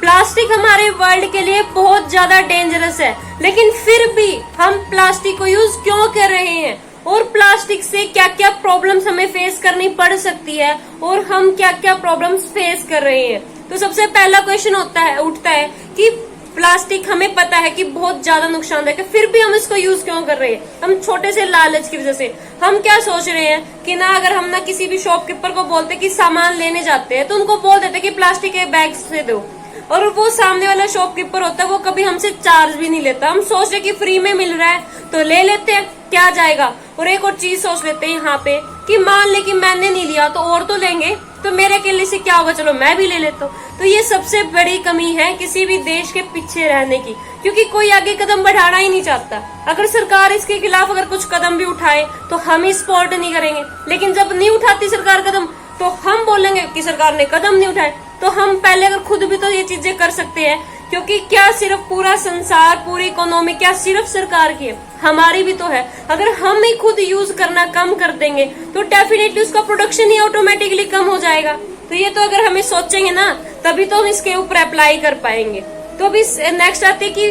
Plastic हमारे world के लिए बहुत ज्यादा डेंजरस है, लेकिन फिर भी हम प्लास्टिक को यूज क्यों कर रहे हैं और प्लास्टिक से क्या क्या प्रॉब्लम्स हमें फेस करनी पड़ सकती है और हम क्या क्या प्रॉब्लम्स फेस कर रहे हैं। तो सबसे पहला क्वेश्चन उठता है कि प्लास्टिक हमें पता है कि बहुत ज्यादा नुकसानदायक है, फिर भी हम इसको यूज क्यों कर रहे हैं। हम छोटे से लालच की वजह से हम क्या सोच रहे हैं कि ना अगर हम ना किसी भी शॉपकीपर को बोलते कि सामान लेने जाते हैं तो उनको बोल देते कि प्लास्टिक के बैग से दो, और वो सामने वाला शॉपकीपर होता है वो कभी हमसे चार्ज भी नहीं लेता। हम सोच रहे कि फ्री में मिल रहा है तो ले लेते हैं, क्या जाएगा। और एक और चीज सोच लेते हैं यहाँ पे कि मान ले कि मैंने नहीं लिया तो और तो लेंगे, तो मेरे अकेले से क्या होगा, चलो मैं भी ले लेता हूँ। तो ये सबसे बड़ी कमी है किसी भी देश के पीछे रहने की, क्योंकि कोई आगे कदम बढ़ाना ही नहीं चाहता। अगर सरकार इसके खिलाफ अगर कुछ कदम भी उठाए तो हम ही सपोर्ट नहीं करेंगे, लेकिन जब नहीं उठाती सरकार कदम तो हम बोलेंगे कि सरकार ने कदम नहीं उठाए। तो हम पहले अगर खुद भी तो ये चीजें कर सकते हैं, क्योंकि क्या सिर्फ पूरा संसार, पूरी इकोनॉमी क्या सिर्फ सरकार की है, हमारी भी तो है। अगर हम ही खुद यूज करना कम कर देंगे तो डेफिनेटली उसका प्रोडक्शन ही ऑटोमेटिकली कम हो जाएगा। तो ये तो अगर हमें सोचेंगे ना तभी तो हम इसके ऊपर अप्लाई कर पाएंगे। तो अभी नेक्स्ट आते कि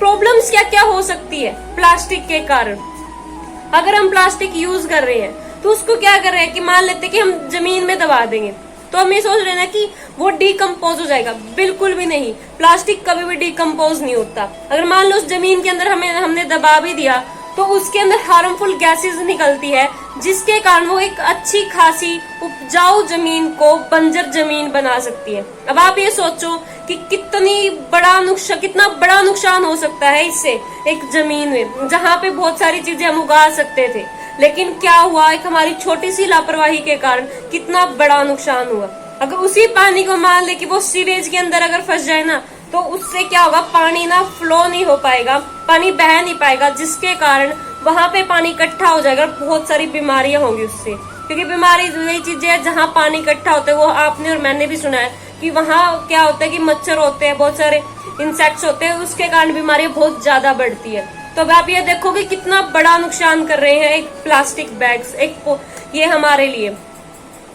प्रॉब्लम्स क्या क्या हो सकती है प्लास्टिक के कारण। अगर हम प्लास्टिक यूज कर रहे हैं तो उसको क्या कर रहे हैं कि मान लेते कि हम जमीन में दबा देंगे, तो हम ये सोच रहे हैं ना कि वो डिकम्पोज हो जाएगा। बिल्कुल भी नहीं, प्लास्टिक कभी भी डिकम्पोज नहीं होता। अगर मान लो उस जमीन के अंदर हमने दबा भी दिया तो उसके अंदर हार्मफुल गैसेस निकलती है, जिसके कारण वो एक अच्छी खासी उपजाऊ जमीन को बंजर जमीन बना सकती है। अब आप ये सोचो कि कितना बड़ा नुकसान हो सकता है इससे एक जमीन में जहाँ पे बहुत सारी चीजें हम उगा सकते थे। लेकिन क्या हुआ, एक हमारी छोटी सी लापरवाही के कारण कितना बड़ा नुकसान हुआ। अगर उसी पानी को मान ले कि वो सीवेज के अंदर अगर फंस जाए ना तो उससे क्या होगा, पानी ना फ्लो नहीं हो पाएगा, पानी बह नहीं पाएगा, जिसके कारण वहां पे पानी इकट्ठा हो जाएगा, बहुत सारी बीमारियां होंगी उससे। क्योंकि बीमारी वही चीजें है जहाँ पानी इकट्ठा होता है, वो आपने और मैंने भी सुना है कि वहाँ क्या होता है कि मच्छर होते हैं, बहुत सारे इंसेक्ट्स होते हैं, उसके कारण बीमारियां बहुत ज्यादा बढ़ती है। तो अब आप ये देखो कि कितना बड़ा नुकसान कर रहे हैं एक प्लास्टिक बैग्स ये हमारे लिए।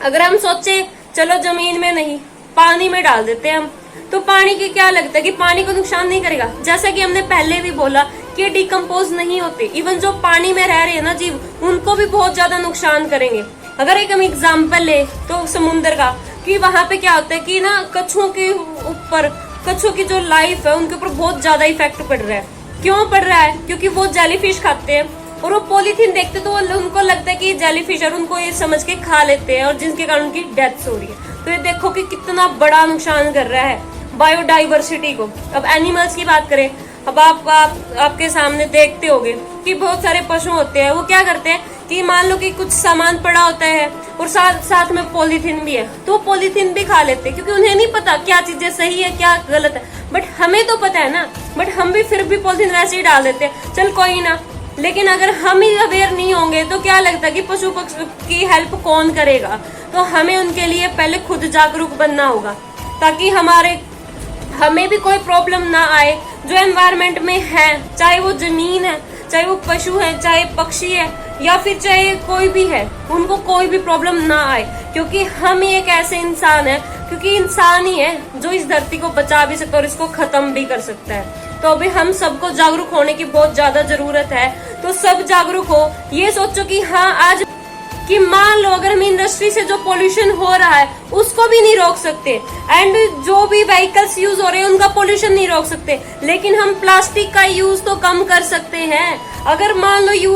अगर हम सोचे चलो जमीन में नहीं पानी में डाल देते हैं हम, तो पानी की क्या लगता है कि पानी को नुकसान नहीं करेगा। जैसा कि हमने पहले भी बोला कि डिकम्पोज नहीं होते, इवन जो पानी में रह रहे हैं ना जीव, उनको भी बहुत ज्यादा नुकसान करेंगे। अगर एक हम एग्जाम्पल ले तो समुद्र का, कि वहां पे क्या होता है कि ना कछुओं के ऊपर, कछुओं की जो लाइफ है उनके ऊपर बहुत ज्यादा इफेक्ट पड़ रहा है। क्यों पड़ रहा है, क्योंकि वो जेलीफिश खाते हैं और वो पॉलीथीन देखते तो उनको लगता है कि जेलीफिश है, उनको ये समझ के खा लेते हैं और जिसके कारण उनकी डेथ हो रही है। तो ये देखो कि कितना बड़ा नुकसान कर रहा है बायोडाइवर्सिटी को। अब एनिमल्स की बात करें, अब आपके सामने देखते होंगे कि बहुत सारे पशु होते हैं, वो क्या करते हैं कि मान लो कि कुछ सामान पड़ा होता है और साथ में पॉलीथीन भी है, तो पॉलीथीन भी खा लेते हैं, क्योंकि उन्हें नहीं पता क्या चीजें सही है क्या गलत है। बट हमें तो पता है ना, बट हम भी फिर भी पॉलीथीन वैसे ही डाल देते हैं, चल कोई ना। लेकिन अगर हम ही अवेयर नहीं होंगे तो क्या लगता है कि पशु पक्षी की हेल्प कौन करेगा। तो हमें उनके लिए पहले खुद जागरूक बनना होगा, ताकि हमें भी कोई प्रॉब्लम ना आए जो एनवायरनमेंट में है, चाहे वो जमीन है, चाहे वो पशु है, चाहे पक्षी है, या फिर चाहे कोई भी है, उनको कोई भी प्रॉब्लम ना आए। क्योंकि हम ही एक ऐसे इंसान है, क्योंकि इंसान ही है जो इस धरती को बचा भी सकता है और इसको खत्म भी कर सकता है। तो अभी हम सबको जागरूक होने की बहुत ज्यादा जरूरत है। तो सब जागरूक हो, ये सोचो कि हाँ आज कि मान लो अगर हम इंडस्ट्री से जो पोल्यूशन हो रहा है उसको भी नहीं रोक सकते, एंड जो भी व्हीकल्स यूज हो रहे हैं उनका पोल्यूशन नहीं रोक सकते, लेकिन हम प्लास्टिक का यूज तो कम कर सकते हैं। अगर मान लो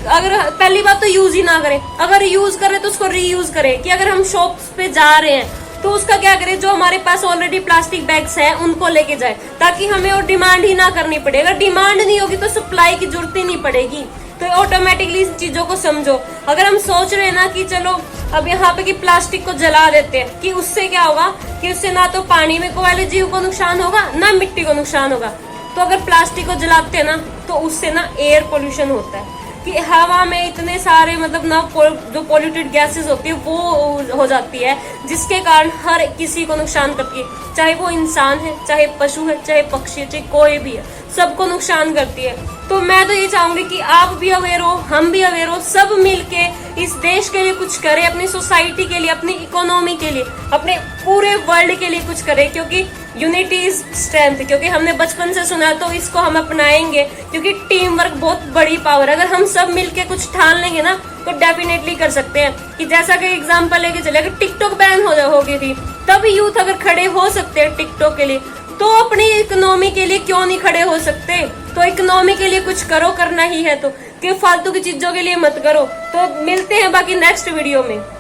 अगर पहली बात तो यूज ही ना करें, अगर यूज करें तो उसको रीयूज करें। कि अगर हम शॉप्स पे जा रहे हैं तो उसका क्या करें, जो हमारे पास ऑलरेडी प्लास्टिक बैग्स हैं उनको लेके जाए, ताकि हमें और डिमांड ही ना करनी पड़े। अगर डिमांड नहीं होगी तो सप्लाई की जरूरत ही नहीं पड़ेगी। तो ऑटोमेटिकली इन चीजों को समझो। अगर हम सोच रहे हैं ना कि चलो अब यहाँ पे कि प्लास्टिक को जला देते हैं, कि उससे क्या होगा कि उससे ना तो पानी में कोई वाले जीव को नुकसान होगा ना मिट्टी को नुकसान होगा। तो अगर प्लास्टिक को जलाते हैं ना तो उससे ना एयर पोल्यूशन होता है, कि हवा में इतने सारे मतलब ना जो पॉल्यूटेड गैसेस होती है वो हो जाती है, जिसके कारण हर किसी को नुकसान करती है, चाहे वो इंसान है, चाहे पशु है, चाहे पक्षी है, चाहे कोई भी है। सबको नुकसान करती है। तो मैं तो ये चाहूंगी कि आप भी अवेयर हो, हम भी अवेयर हो, सब मिलके इस देश के लिए कुछ करें, अपनी सोसाइटी के लिए, अपनी इकोनॉमी के लिए, अपने पूरे वर्ल्ड के लिए कुछ करें, क्योंकि यूनिटी इज स्ट्रेंथ। क्योंकि हमने बचपन से सुना, तो इसको हम अपनाएंगे, क्योंकि टीम वर्क बहुत बड़ी पावर है। अगर हम सब मिलके कुछ ठान लेंगे ना तो डेफिनेटली कर सकते हैं। कि जैसा कि एग्जांपल लेके चले, अगर टिकटॉक बैन हो गई थी, तब यूथ अगर खड़े हो सकते हैं टिकटॉक के लिए, तो अपनी इकोनॉमी के लिए क्यों नहीं खड़े हो सकते। तो इकोनॉमी के लिए कुछ करो, करना ही है तो, कि फालतू की चीजों के लिए मत करो। तो मिलते हैं बाकी नेक्स्ट वीडियो में।